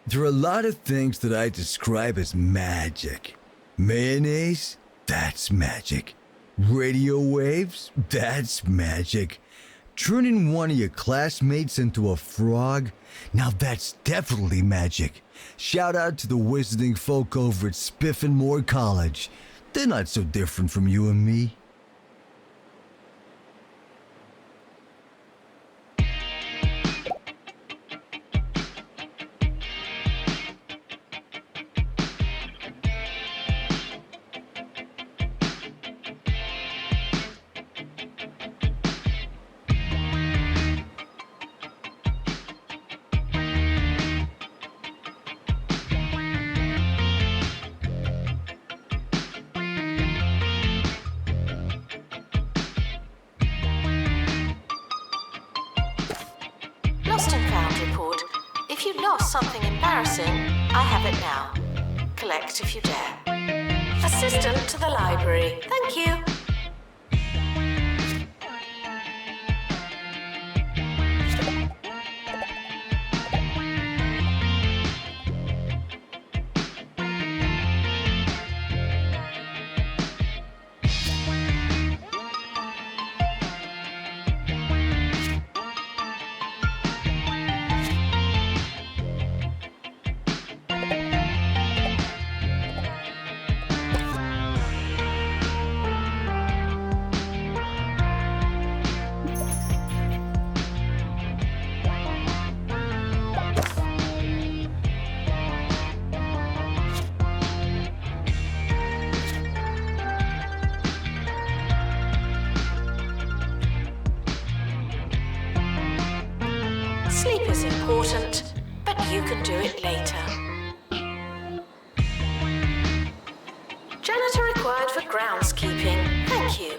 There are a lot of things that I describe as magic. Mayonnaise? That's magic. Radio waves? That's magic. Turning one of your classmates into a frog? Now that's definitely magic. Shout out to the wizarding folk over at Spiffinmoore College. They're not so different from you and me. Lost and found report. If you lost something embarrassing, I have it now. Collect if you dare. Assistant to the library. Thank you. Sleep is important, but you can do it later. Janitor required for groundskeeping. Thank you.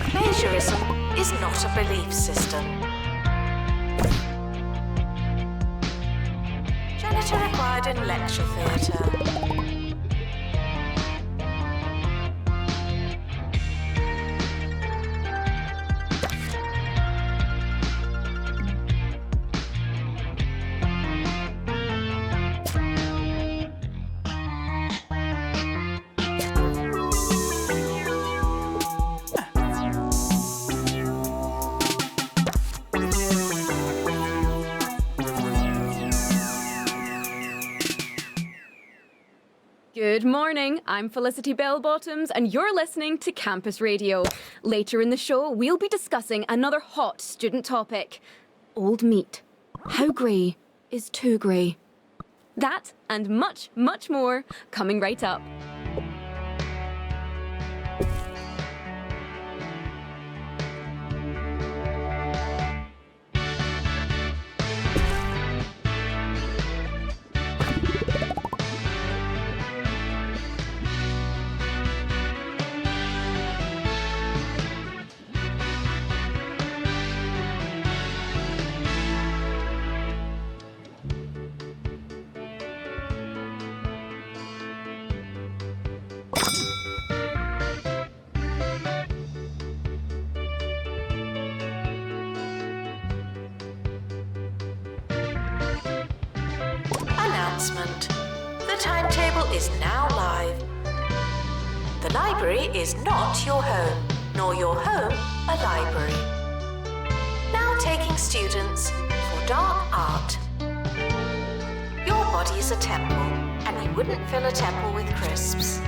Plagiarism is not a belief system. Janitor required in lecture theatre. Good morning, I'm Felicity Bellbottoms and you're listening to Campus Radio. Later in the show, we'll be discussing another hot student topic. Old meat. How grey is too grey? That and much, much more coming right up. Announcement. The timetable is now live. The library is not your home, nor your home a library. Now taking students for dark art. Your body is a temple, and you wouldn't fill a temple with crisps.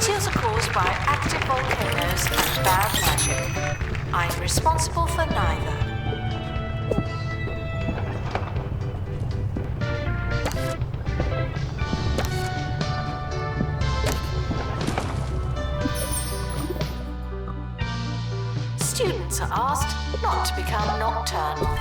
Meteors are caused by active volcanoes and bad magic. I'm responsible for neither. Students are asked not to become nocturnal.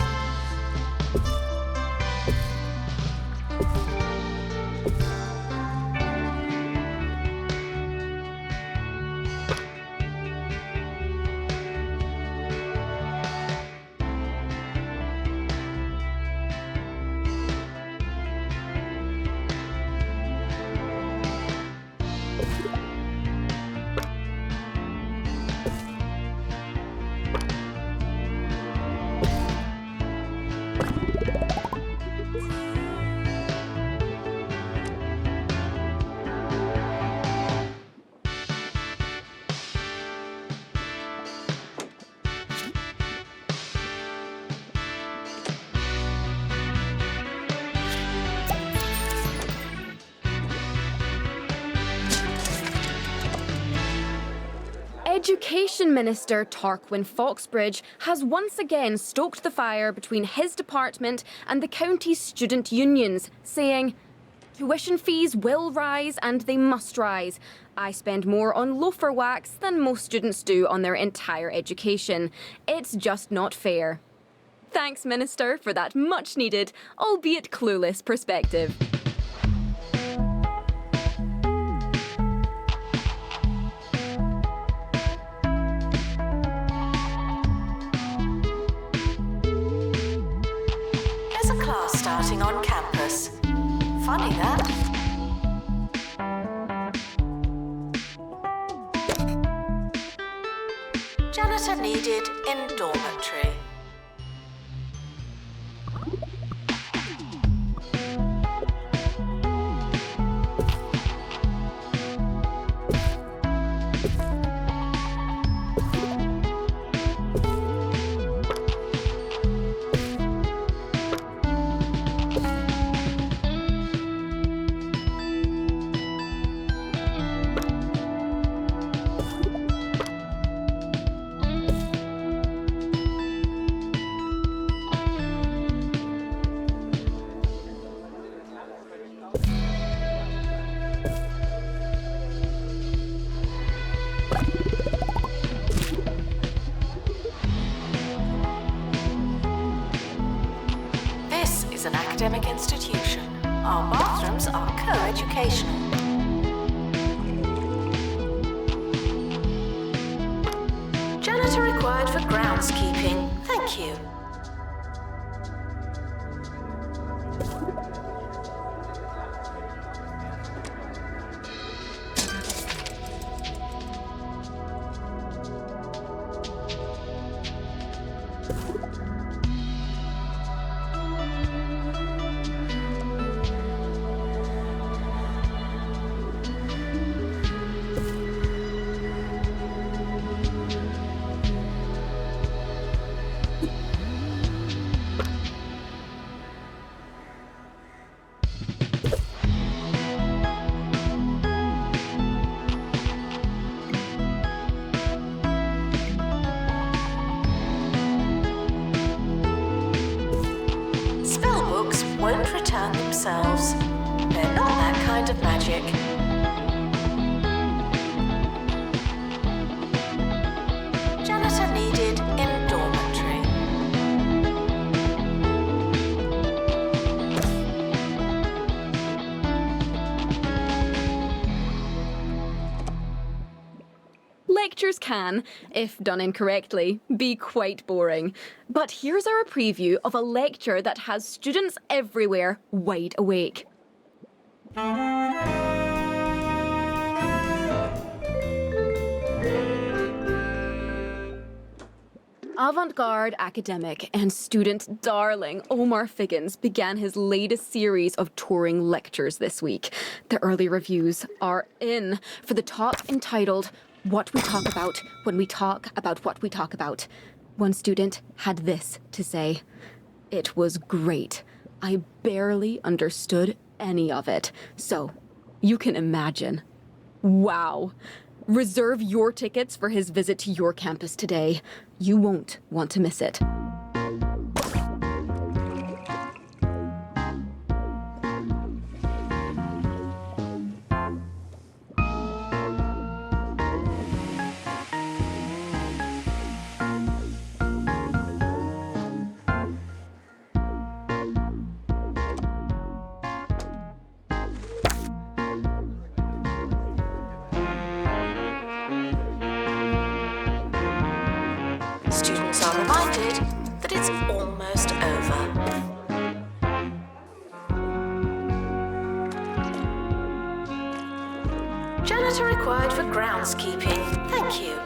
Education Minister Tarquin Foxbridge has once again stoked the fire between his department and the county's student unions, saying, "Tuition fees will rise and they must rise. I spend more on loafer wax than most students do on their entire education. It's just not fair." Thanks, Minister, for that much-needed, albeit clueless perspective. There's a class starting on campus. Funny that. Janitor needed in dormitory. This is an academic institution. Our bathrooms are co-educational. Janitor required for groundskeeping. Thank you. Spellbooks won't return themselves. They're not that kind of magic. Janitor needed in dormitory. Lectures can, if done incorrectly, be quite boring. But here's our preview of a lecture that has students everywhere wide awake. Avant-garde academic and student darling Omar Figgins began his latest series of touring lectures this week. The early reviews are in for the talk entitled "What We Talk About When We Talk About What We Talk About." One student had this to say: "It was great. I barely understood any of it. So, you can imagine." Wow. Reserve your tickets for his visit to your campus today. You won't want to miss it. Students are reminded that it's almost over. Janitor required for groundskeeping. Thank you.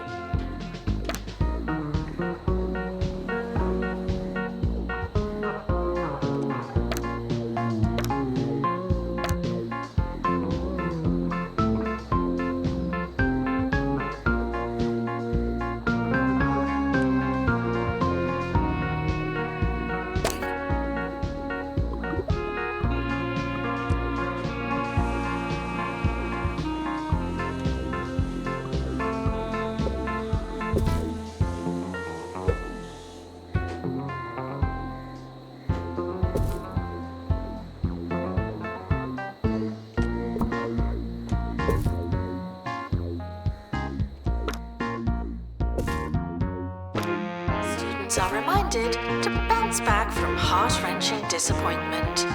Students are reminded to bounce back from heart-wrenching disappointment.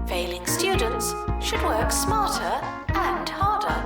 Failing students should work smarter and harder.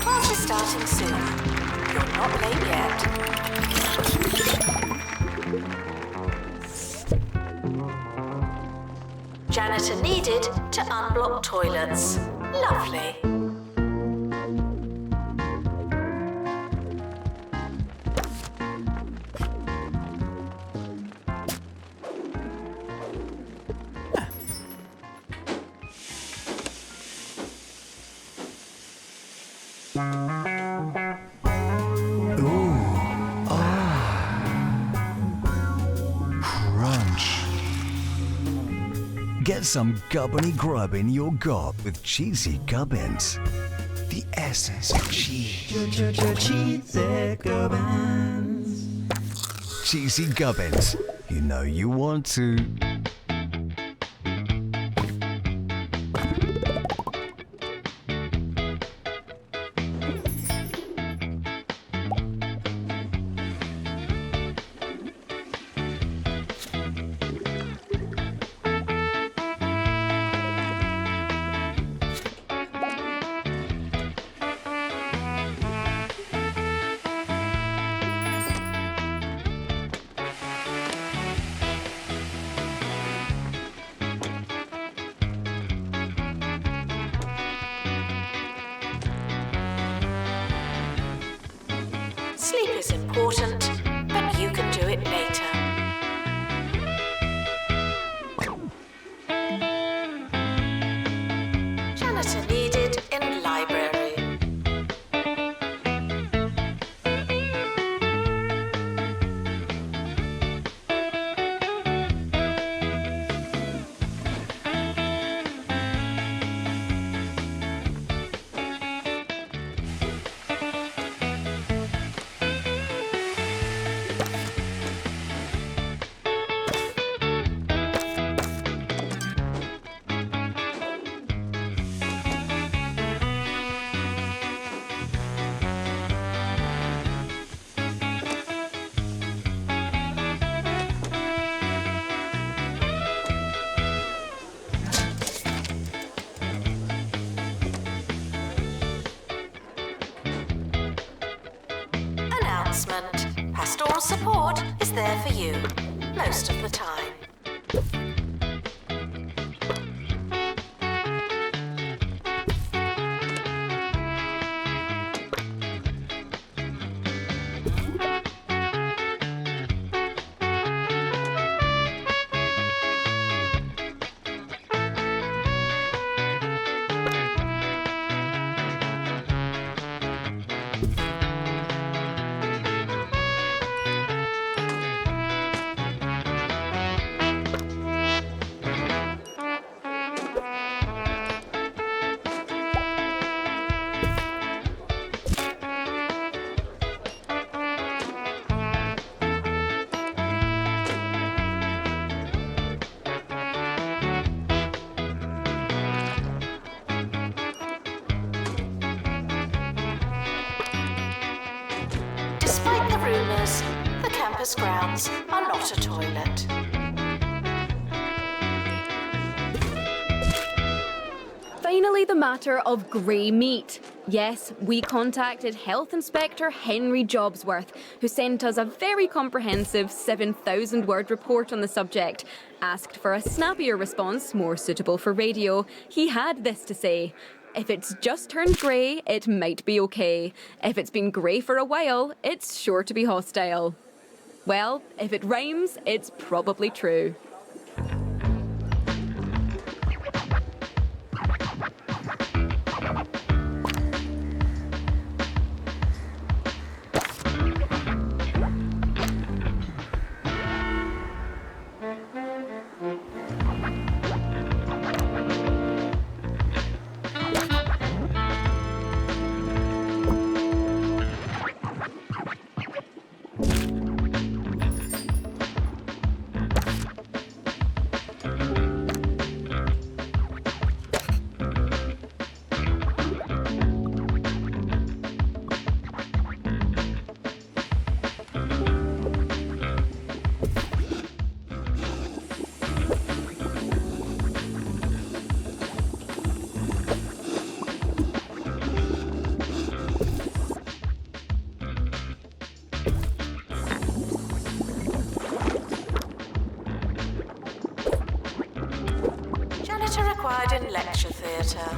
Class is starting soon. You're not late yet. Janitor needed to unblock toilets. Lovely. Crunch. Get some gubbiny grub in your gob with cheesy gubbins. The essence of cheese. Cheesy gubbins. Cheesy gubbins. You know you want to. Sleep is important, but you can do it later. Janitor needed in library. spot is there for you, most of the time. Despite the rumours, the campus grounds are not a toilet. Finally, the matter of grey meat. Yes, we contacted Health Inspector Henry Jobsworth, who sent us a very comprehensive 7,000-word report on the subject. Asked for a snappier response, more suitable for radio, he had this to say. If it's just turned grey, it might be okay. If it's been grey for a while, it's sure to be hostile. Well, if it rhymes, it's probably true. Janitor required in lecture theatre.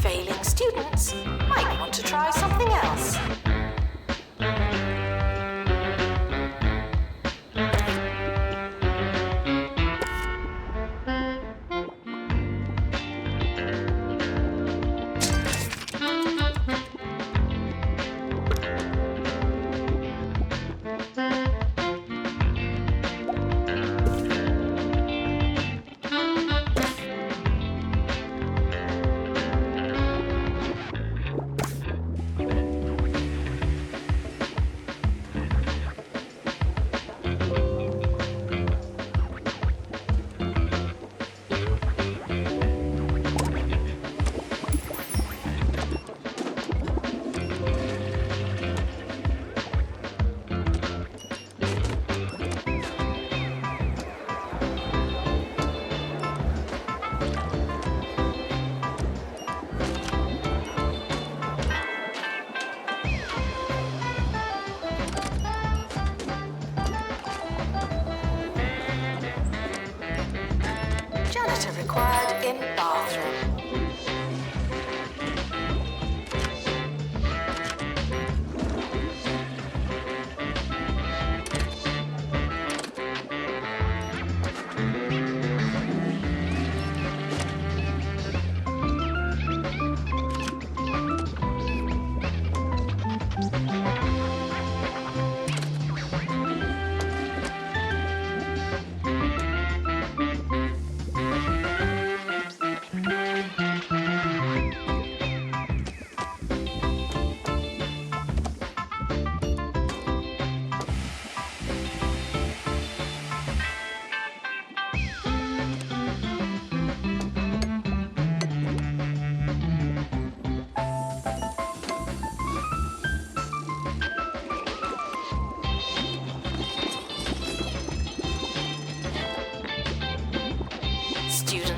Failing students might want to try something else. Janitor required in bathroom.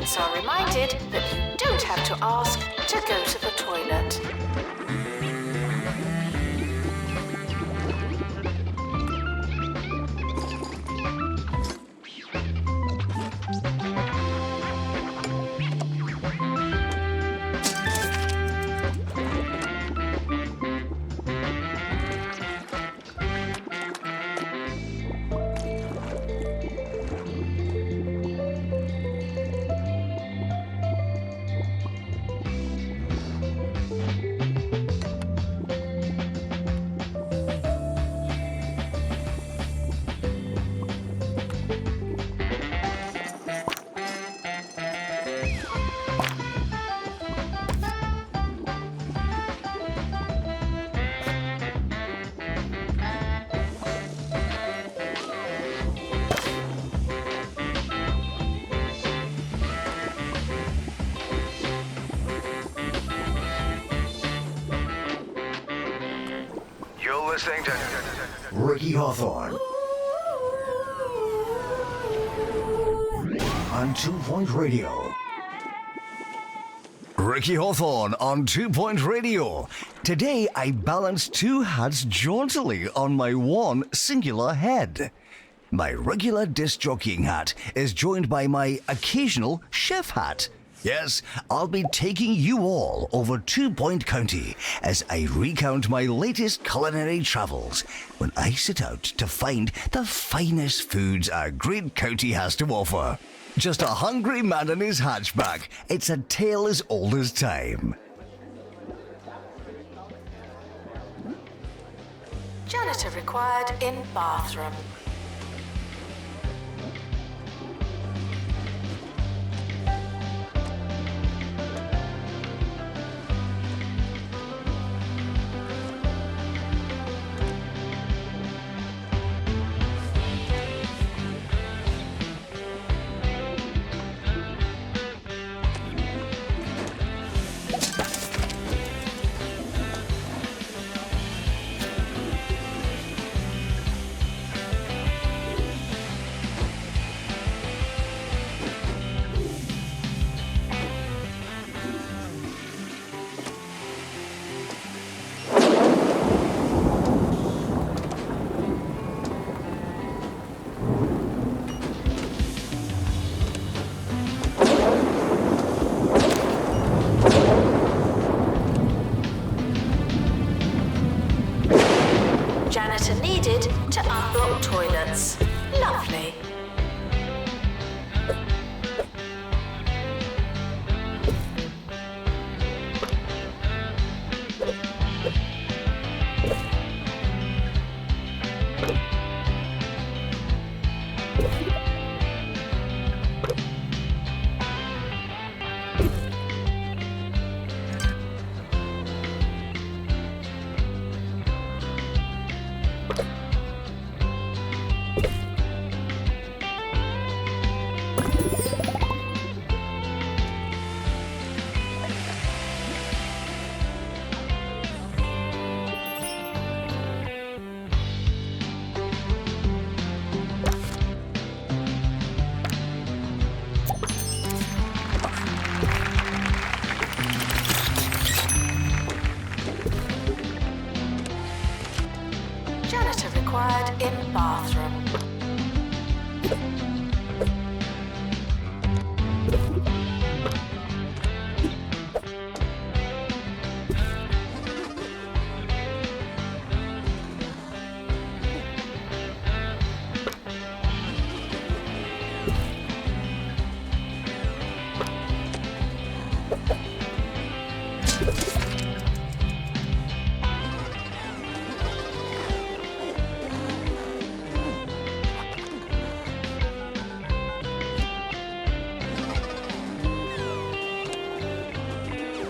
Students are reminded that you don't have to ask to go to the toilet. You're listening to Ricky Hawthorne on 2 Point Radio. Ricky Hawthorne on 2 Point Radio. Today I balance two hats jauntily on my one singular head. My regular disc jockeying hat is joined by my occasional chef hat. Yes, I'll be taking you all over 2 Point County as I recount my latest culinary travels when I set out to find the finest foods our great county has to offer. Just a hungry man and his hatchback. It's a tale as old as time. Janitor required in bathroom. Janitor needed to unblock toilets. Lovely. Janitor required in bathroom.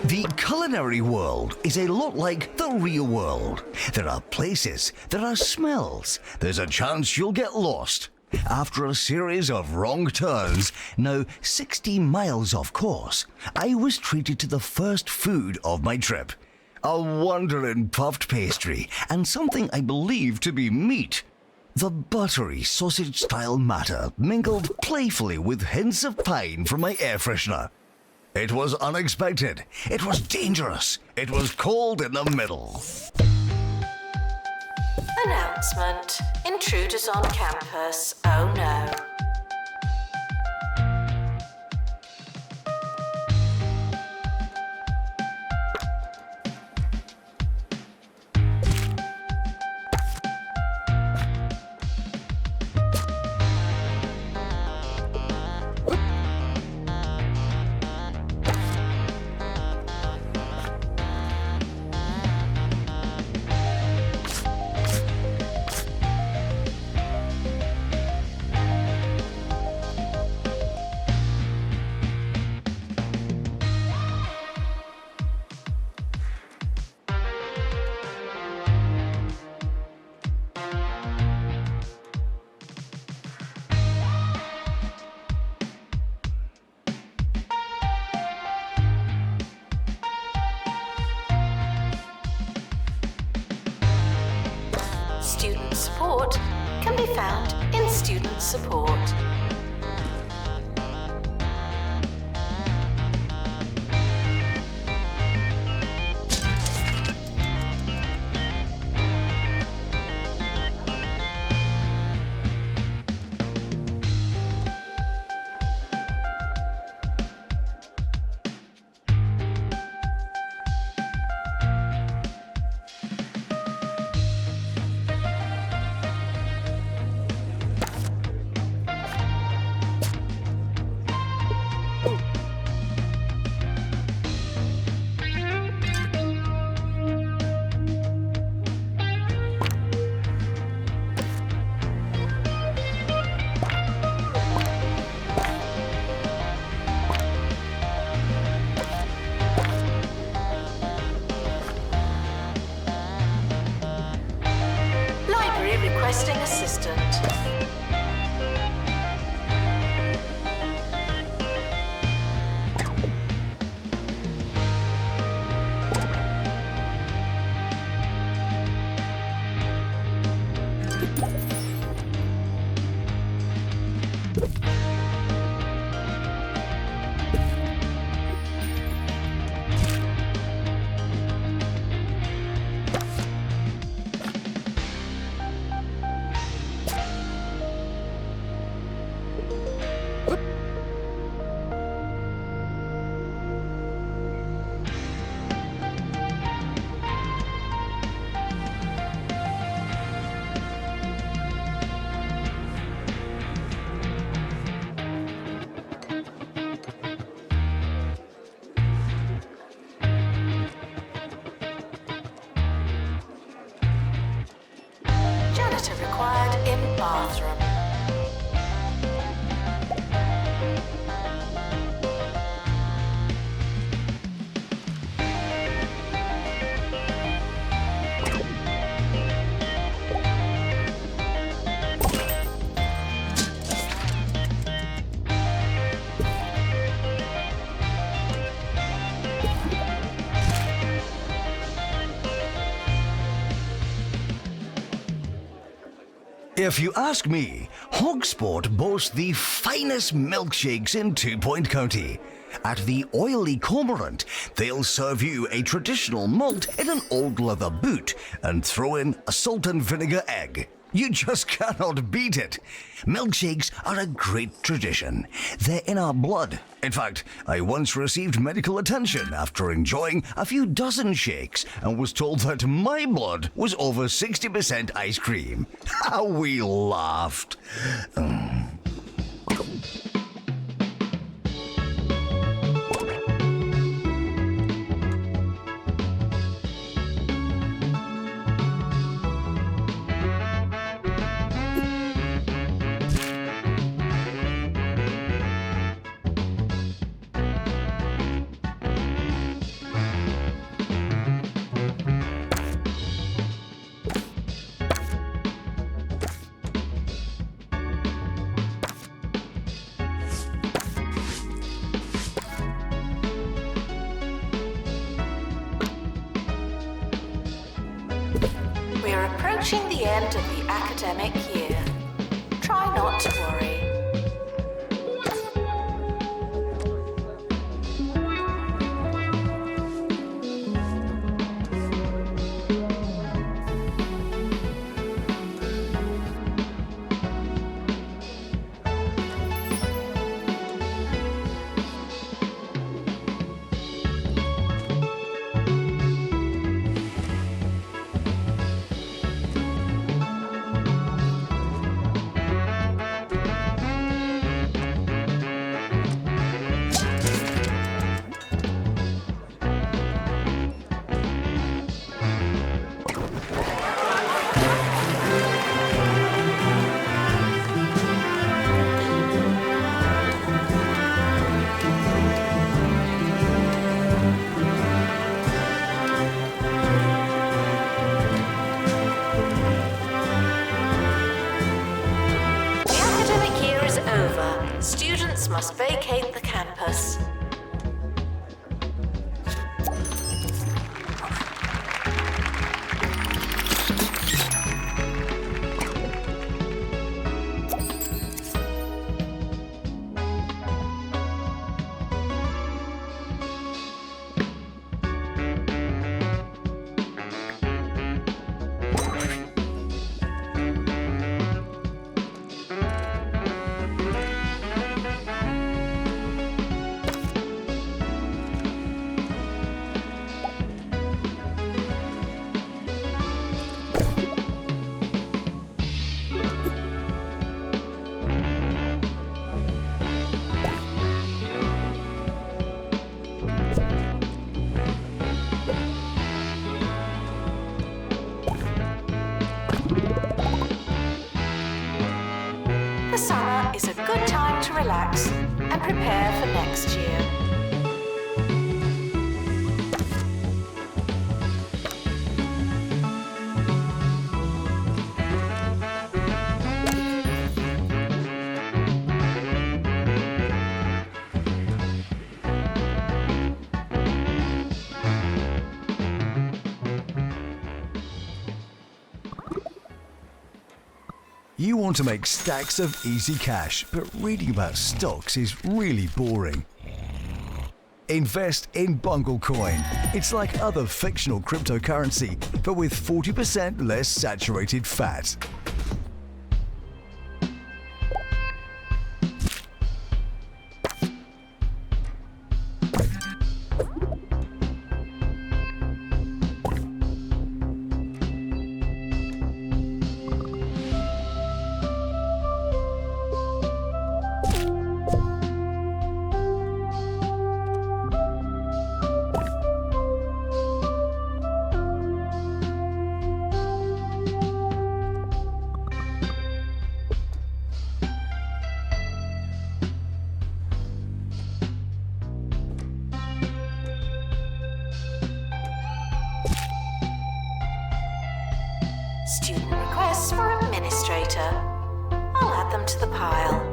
The culinary world is a lot like the real world. There are places, there are smells, there's a chance you'll get lost. After a series of wrong turns, now 60 miles off course, I was treated to the first food of my trip. A wondering puffed pastry and something I believe to be meat. The buttery sausage-style matter mingled playfully with hints of pine from my air freshener. It was unexpected. It was dangerous. It was cold in the middle. Announcement. Intruders on campus. Oh no. Student support can be found in student support. Requesting assistant. Janitor required in bathroom. If you ask me, Hogsport boasts the finest milkshakes in 2 Point County. At the Oily Cormorant, they'll serve you a traditional malt in an old leather boot and throw in a salt and vinegar egg. You just cannot beat it. Milkshakes are a great tradition. They're in our blood. In fact, I once received medical attention after enjoying a few dozen shakes and was told that my blood was over 60% ice cream. How we laughed. approaching the end of the academic year. Try not to worry. Students must vacate the campus. The summer is a good time to relax and prepare for next year. You want to make stacks of easy cash, but reading about stocks is really boring. Invest in Bunglecoin. It's like other fictional cryptocurrency, but with 40% less saturated fat. Student requests for administrator. I'll add them to the pile.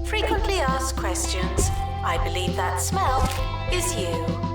Frequently asked questions. I believe that smell is you.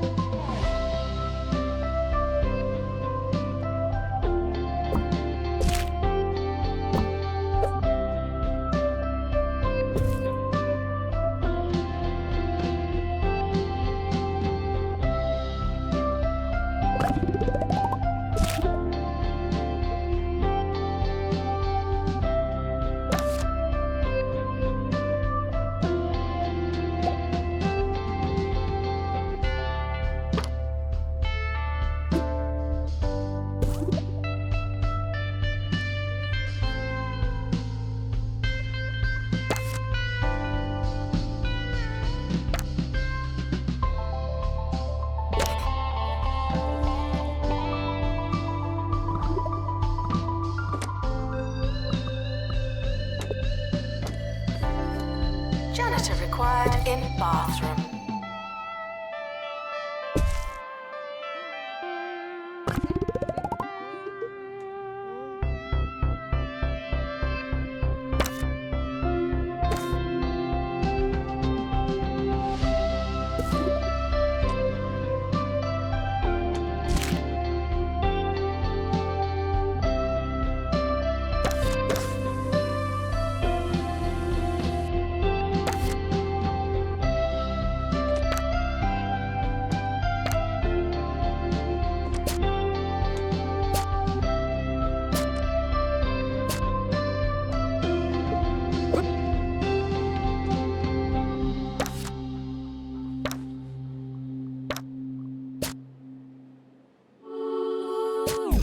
in bathroom.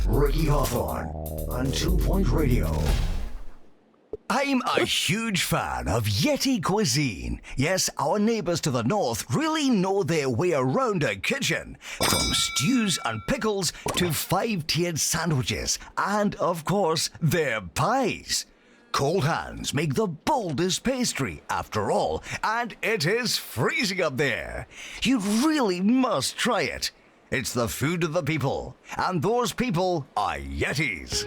Ricky Hawthorne on 2 Point Radio. I'm a huge fan of Yeti cuisine. Yes, our neighbours to the north really know their way around a kitchen. From stews and pickles to five-tiered sandwiches and, of course, their pies. Cold hands make the boldest pastry, after all, and it is freezing up there. You really must try it. It's the food of the people, and those people are Yetis.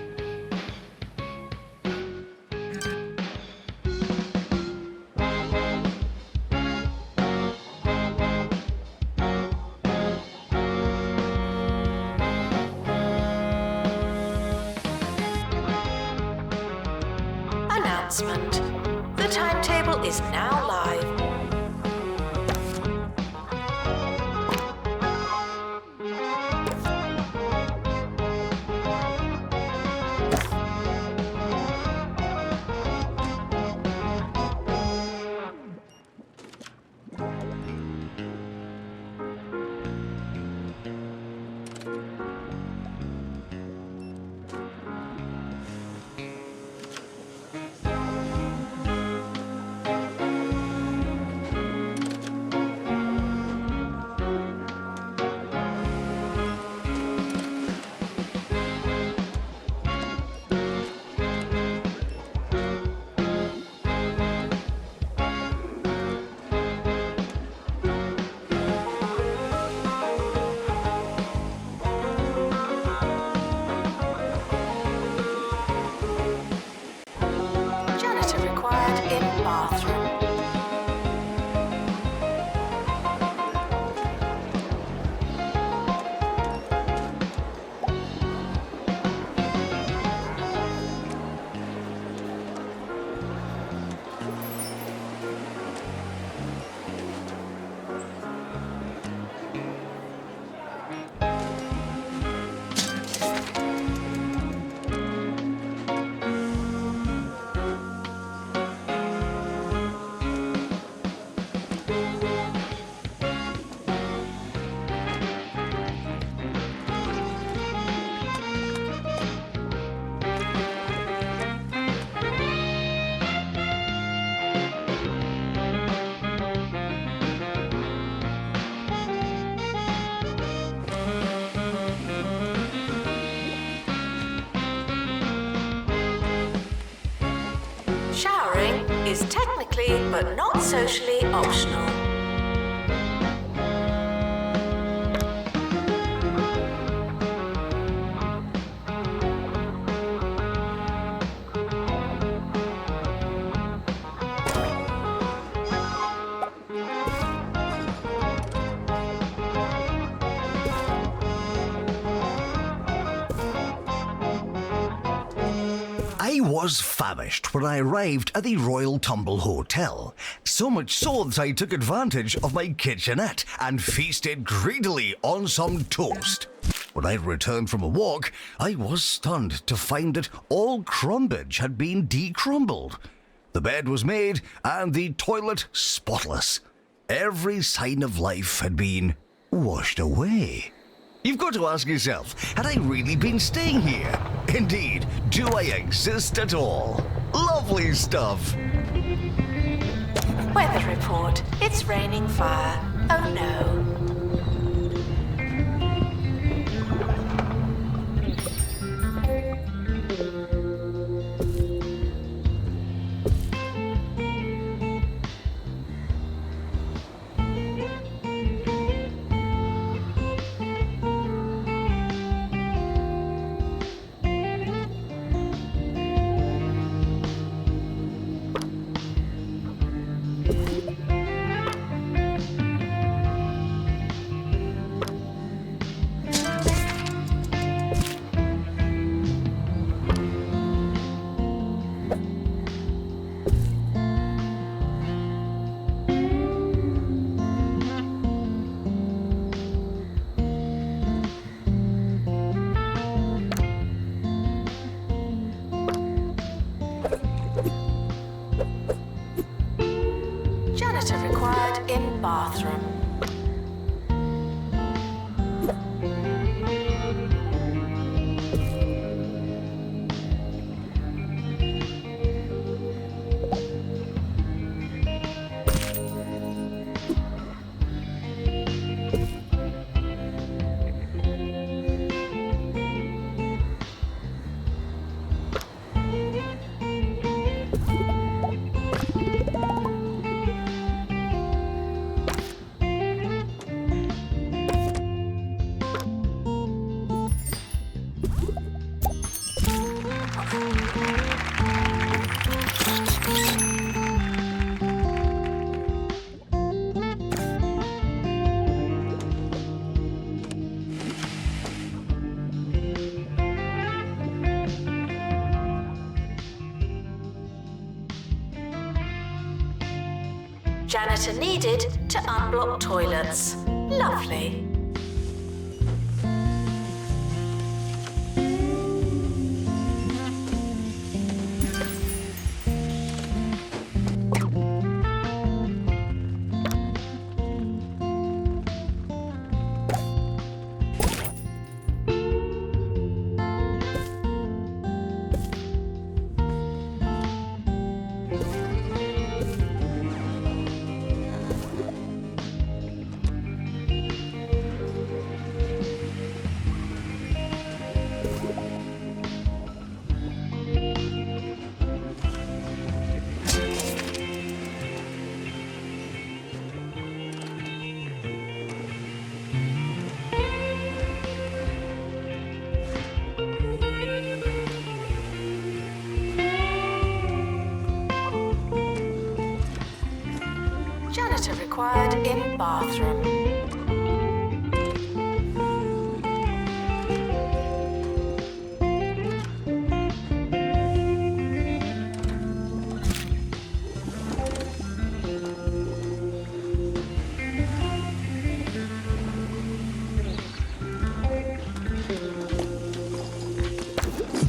Announcement. The timetable is now live. Janitor required in bathroom. Showering is technically but not socially optional. I was famished when I arrived at the Royal Tumble Hotel, so much so that I took advantage of my kitchenette and feasted greedily on some toast. When I returned from a walk, I was stunned to find that all crumbage had been decrumbled. The bed was made and the toilet spotless. Every sign of life had been washed away. You've got to ask yourself, had I really been staying here? Indeed, do I exist at all? Lovely stuff. Weather report. It's raining fire. Oh no. Janitor needed to unblock toilets. Lovely. Janitor required in bathroom.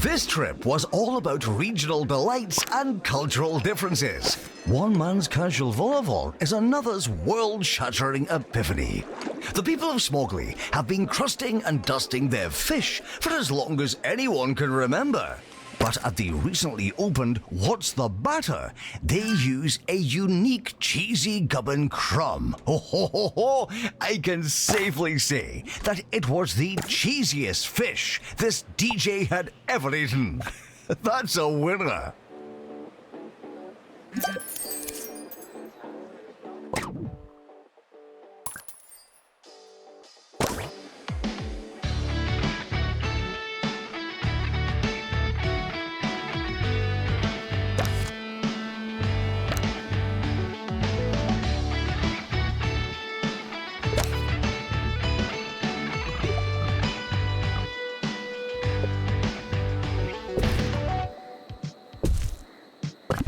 This trip was all about regional delights and cultural differences. One man's casual vol-au-vent is another's world-shattering epiphany. The people of Smogley have been crusting and dusting their fish for as long as anyone can remember. But at the recently opened What's the Batter, they use a unique cheesy gubbin crumb. Ho ho ho ho! I can safely say that it was the cheesiest fish this DJ had ever eaten. That's a winner.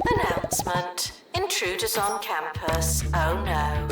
Announcement. Intruders on campus. Oh no.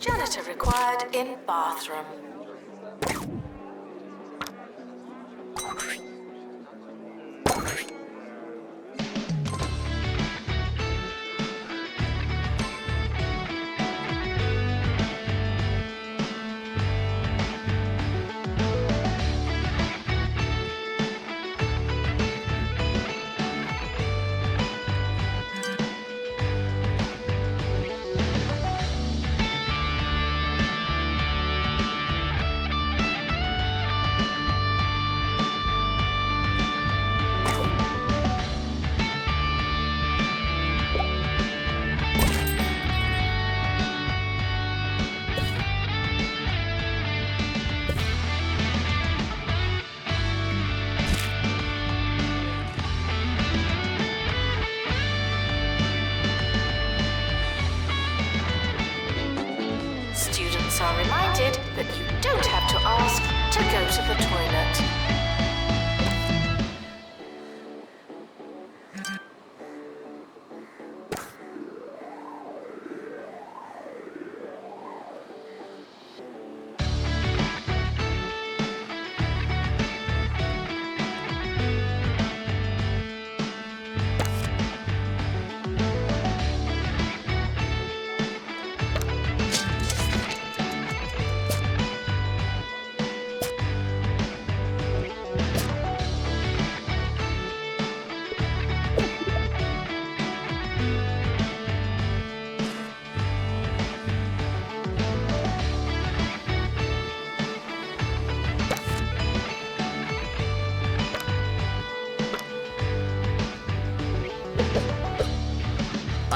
Janitor required in bathroom. Students are reminded that you don't have to ask to go to the toilet.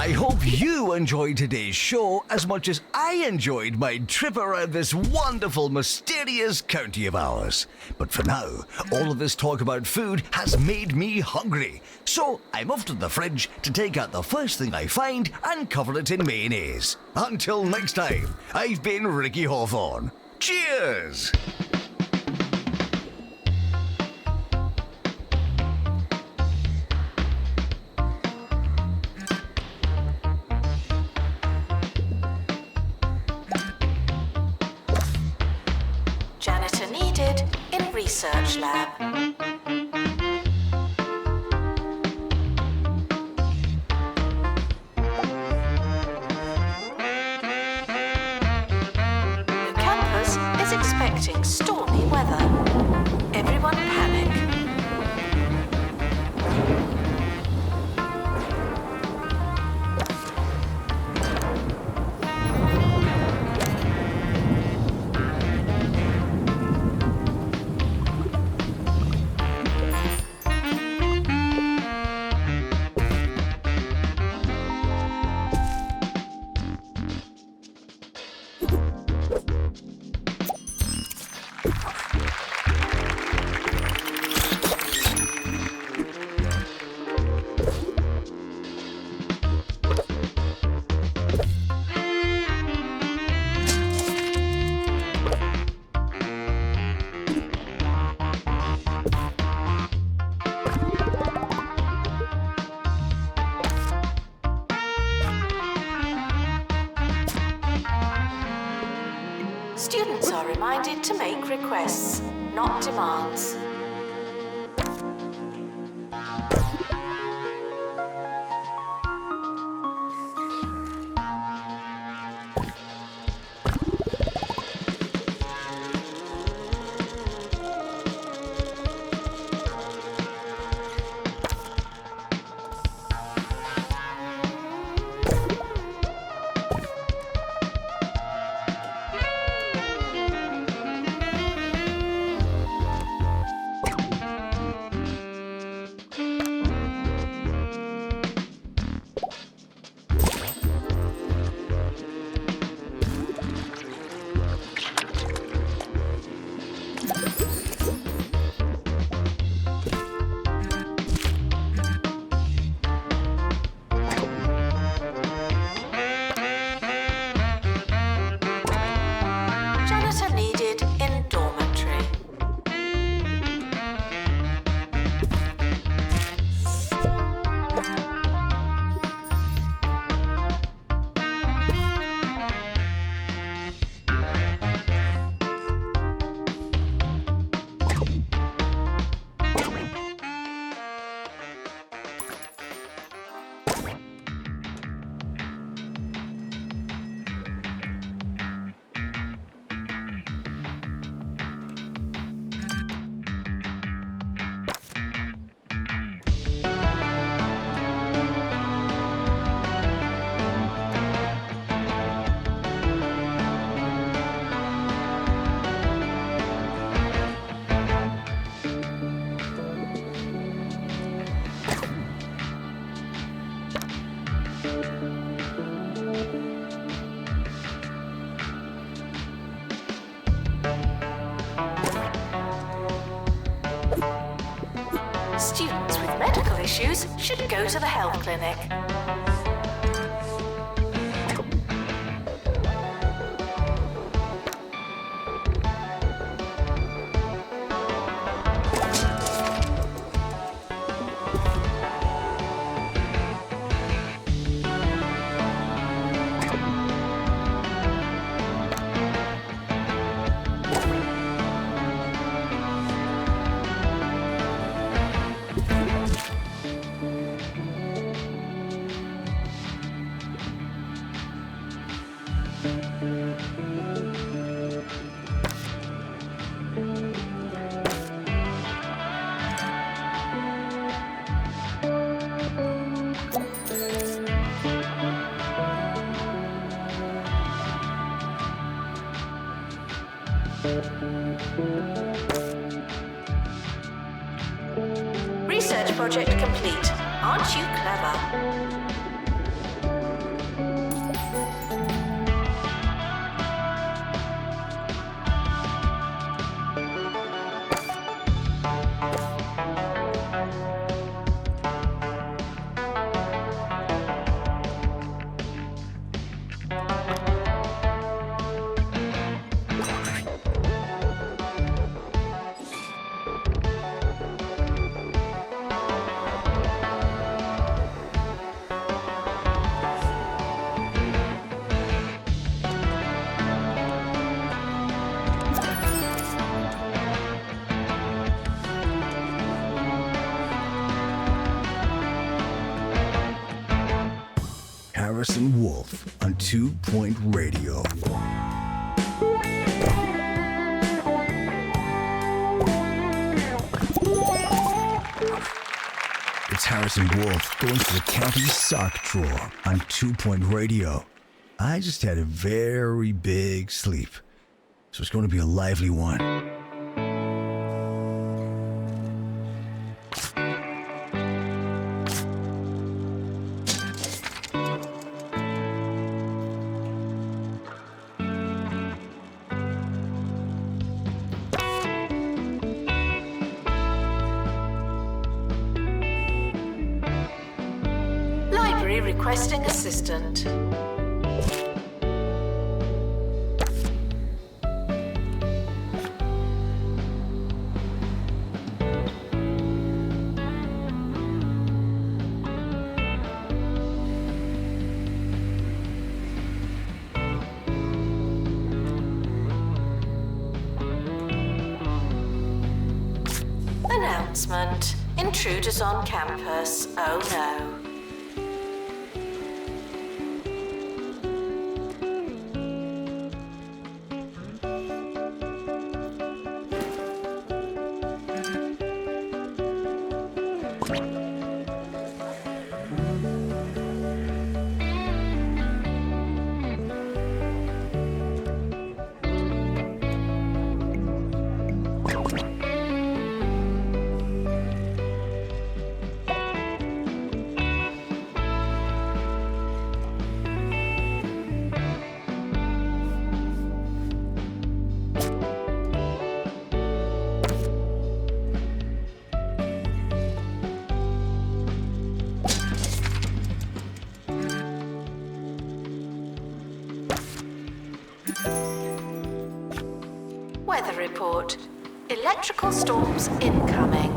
I hope you enjoyed today's show as much as I enjoyed my trip around this wonderful, mysterious county of ours. But for now, all of this talk about food has made me hungry. So I'm off to the fridge to take out the first thing I find and cover it in mayonnaise. Until next time, I've been Ricky Hawthorne. Cheers! Janitor needed in research lab. The campus is expecting stormy weather. Everyone panic. Students are reminded to make requests, not demands. Janitor needed in dormitory. Students with medical issues should go to the health clinic. Research project complete. Aren't you clever? Harrison Wolf on 2 Point Radio. It's Harrison Wolf going to the county sock drawer on 2 Point Radio. I just had a very big sleep, so it's going to be a lively one. Library requesting assistant. Announcement. Intruders on campus. Oh no. Weather report. Electrical storms incoming.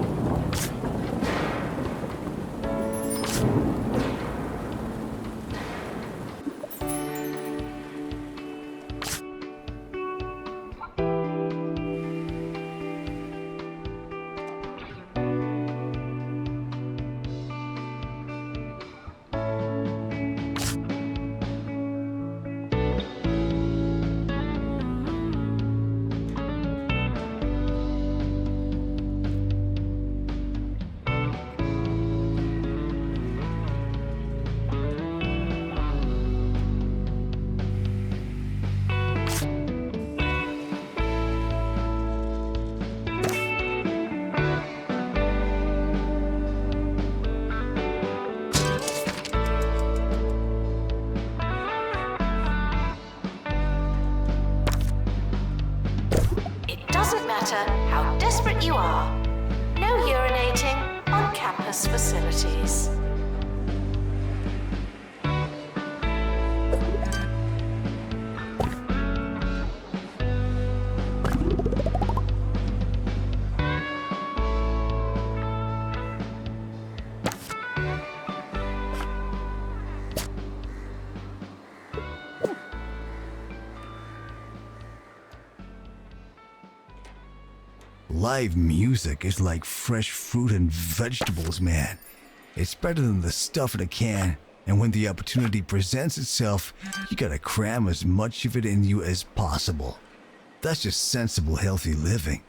Doesn't matter how desperate you are. No urinating on campus facilities. Live music is like fresh fruit and vegetables, man. It's better than the stuff in a can, and when the opportunity presents itself, you gotta cram as much of it in you as possible. That's just sensible, healthy living.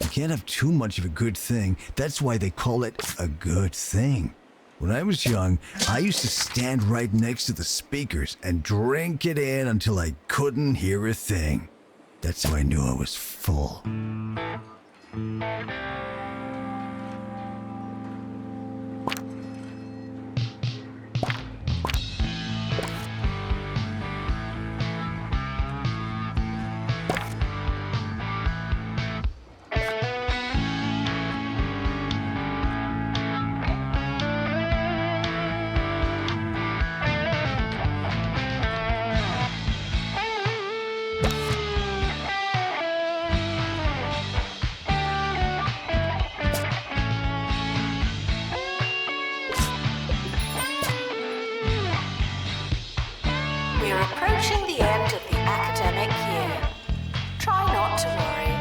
You can't have too much of a good thing. That's why they call it a good thing. When I was young, I used to stand right next to the speakers and drink it in until I couldn't hear a thing. That's how I knew I was full. We're approaching the end of the academic year. Try not to worry.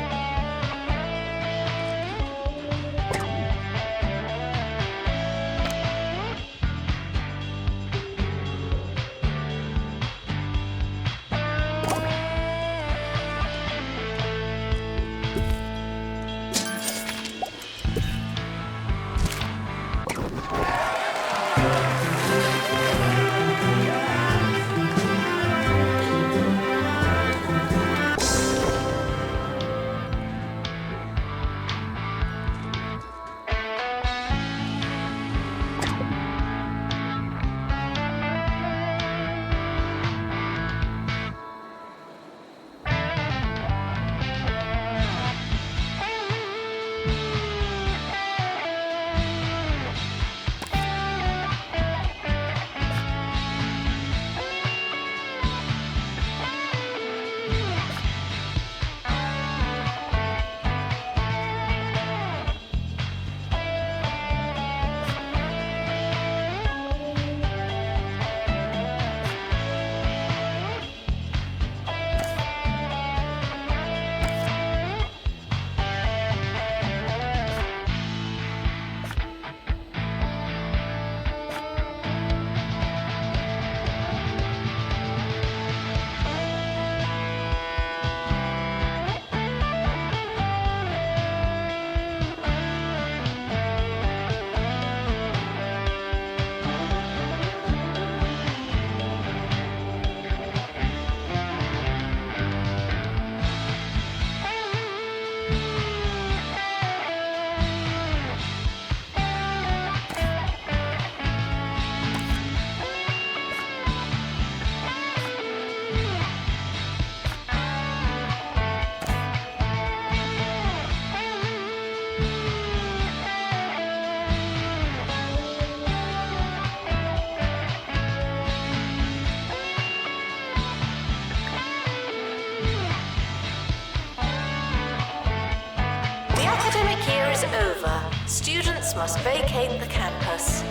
over. Students must vacate the campus.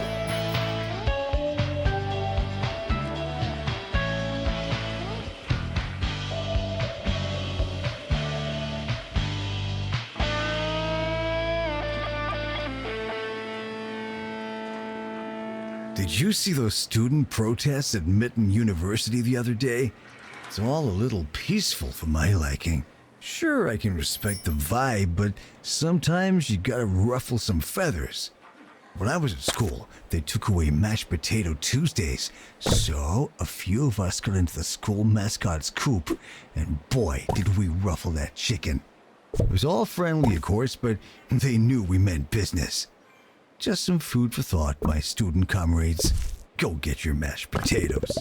Did you see those student protests at Mitten University the other day? It's all a little peaceful for my liking. Sure, I can respect the vibe, but sometimes you gotta ruffle some feathers. When I was at school, they took away mashed potato Tuesdays, so a few of us got into the school mascot's coop, and boy, did we ruffle that chicken. It was all friendly, of course, but they knew we meant business. Just some food for thought, my student comrades. Go get your mashed potatoes.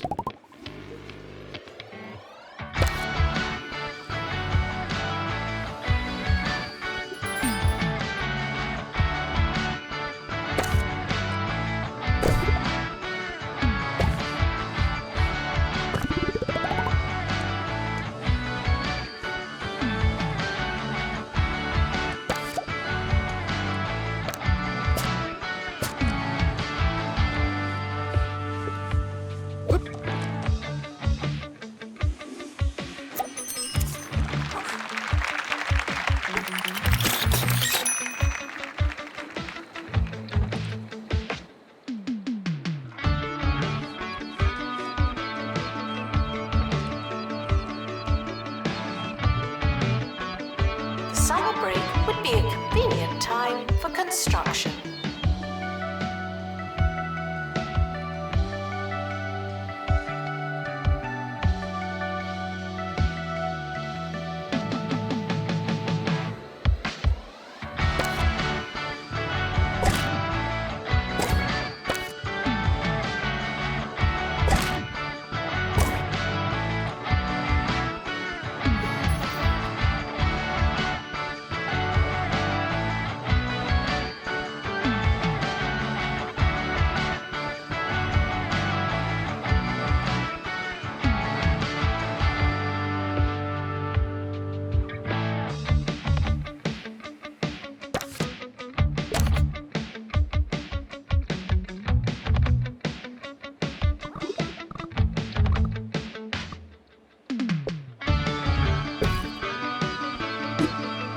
Summer break would be a convenient time for construction.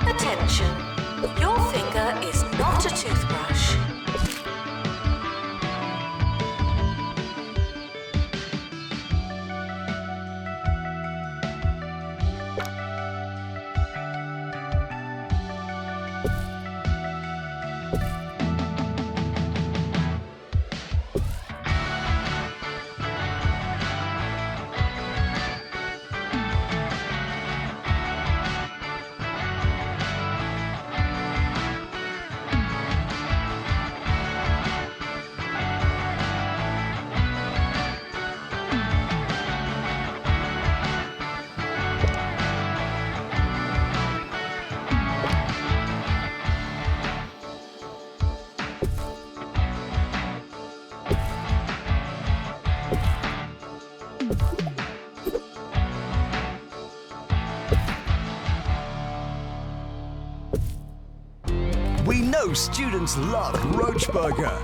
Attention, your finger is not a toothbrush. We know students love Roach Burger,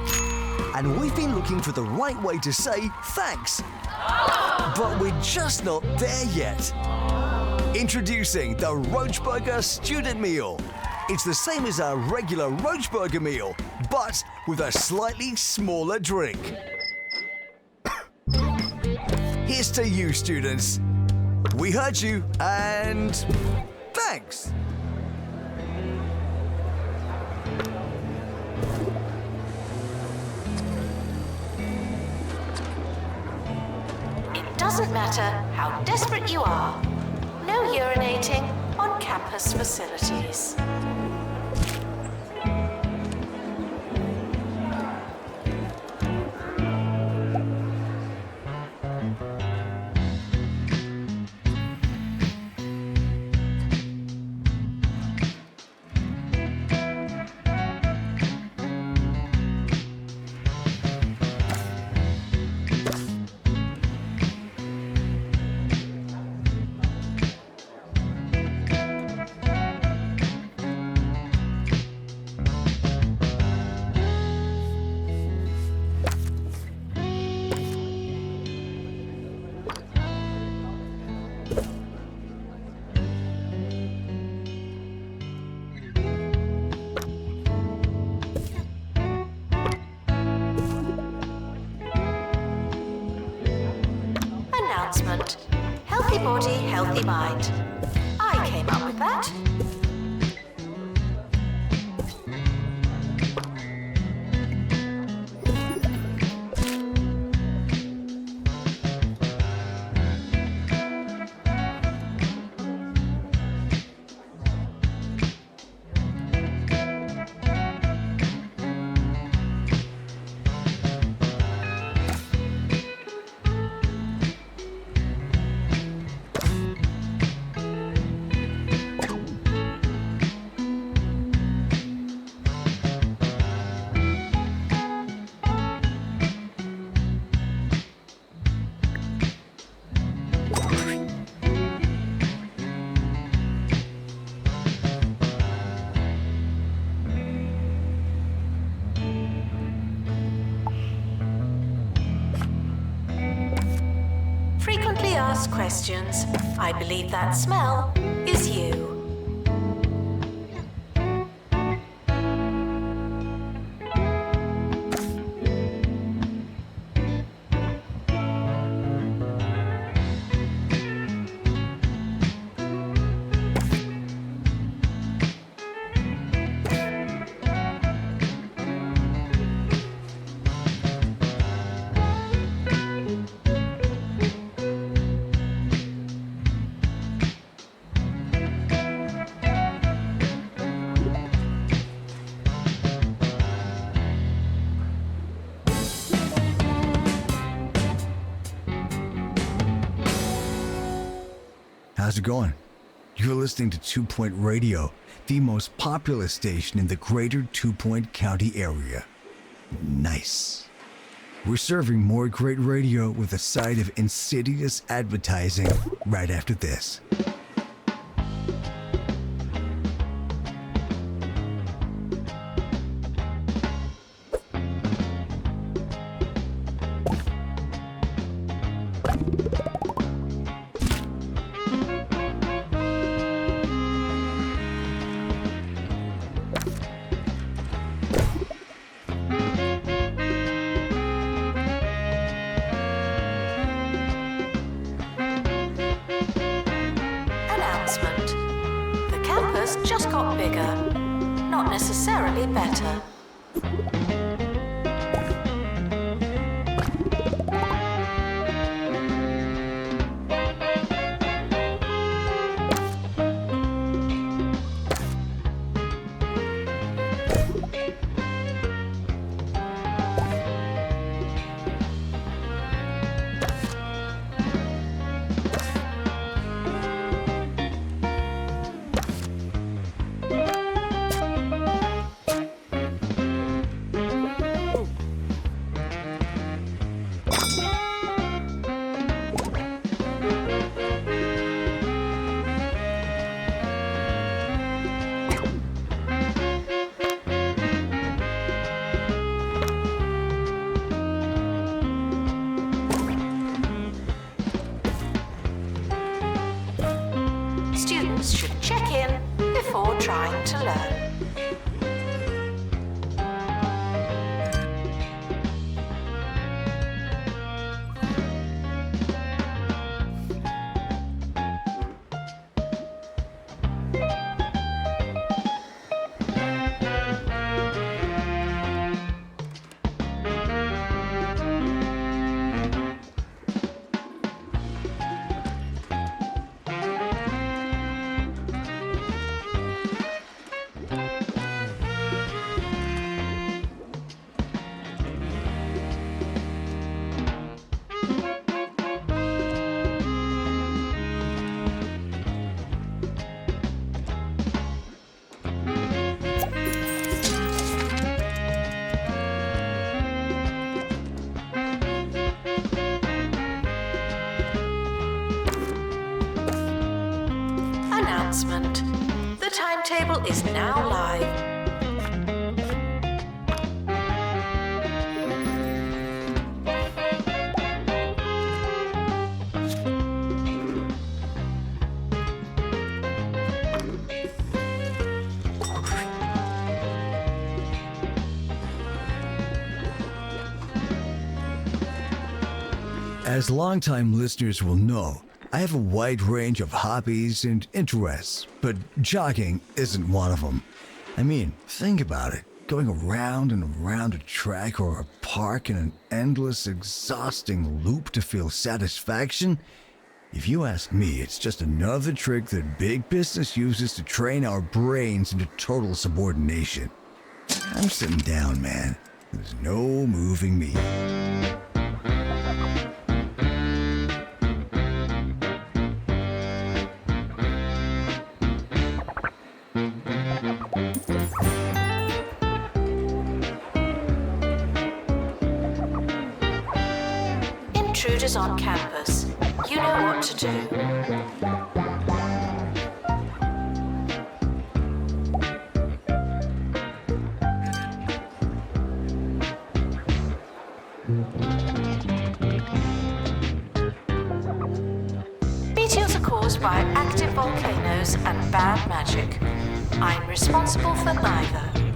and we've been looking for the right way to say thanks. But we're just not there yet. Introducing the Roach Burger Student Meal. It's the same as our regular Roach Burger meal, but with a slightly smaller drink. Here's to you, students. We heard you, and thanks. It doesn't matter how desperate you are. No urinating on campus facilities. announcement. Healthy body, healthy mind. I came up with that. Frequently asked questions. I believe that smell is you. How's it going? You're listening to 2 Point Radio, the most popular station in the greater 2 Point County area. Nice. We're serving more great radio with a side of insidious advertising right after this. The campus just got bigger, not necessarily better. Students should check in before trying to learn. Announcement. The timetable is now live. As longtime listeners will know, I have a wide range of hobbies and interests, but jogging isn't one of them. I mean, think about it. Going around and around a track or a park in an endless, exhausting loop to feel satisfaction? If you ask me, it's just another trick that big business uses to train our brains into total subordination. I'm sitting down, man. There's no moving me. Intruders on campus. You know what to do. Meteors are caused by active volcanoes and bad magic. I'm responsible for neither.